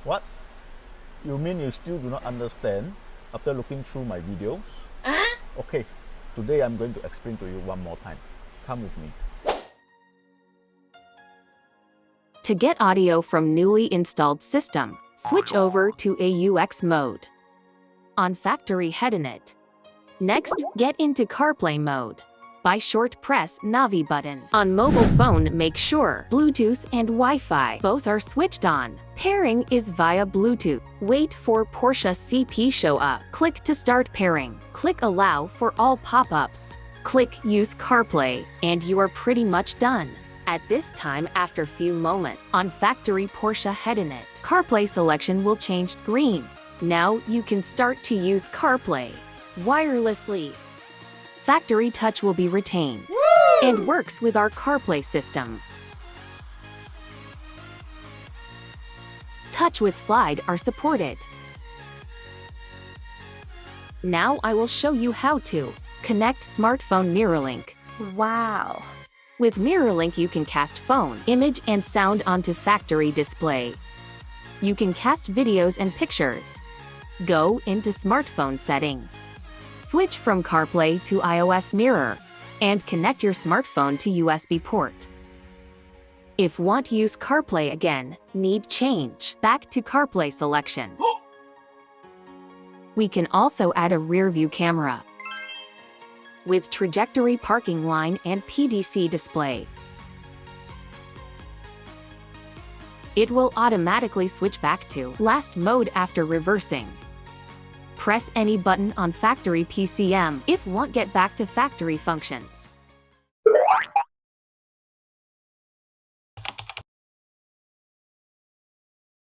What? You mean you still do not understand after looking through my videos? Okay, today I'm going to explain to you one more time. Come with me. To get audio from newly installed system, switch over to AUX mode. On factory headinit. Next, get into CarPlay mode. By short press Navi button. On mobile phone, make sure Bluetooth and Wi-Fi both are switched on. Pairing is via Bluetooth. Wait for Porsche CP show up. Click to start pairing. Click Allow for all pop-ups. Click Use CarPlay, and you are pretty much done. At this time, after few moments, on factory Porsche headinit, CarPlay selection will change green. Now you can start to use CarPlay wirelessly. Factory touch will be retained and works with our CarPlay system. Touch with slide are supported. Now I will show you how to connect smartphone Mirrorlink. Wow! With Mirrorlink you can cast phone, image and sound onto factory display. You can cast videos and pictures. Go into smartphone setting. Switch from CarPlay to iOS Mirror, and connect your smartphone to USB port. If want to use CarPlay again, need change back to CarPlay selection. We can also add a rear view camera with trajectory parking line and PDC display. It will automatically switch back to last mode after reversing. Press any button on factory PCM if want get back to factory functions.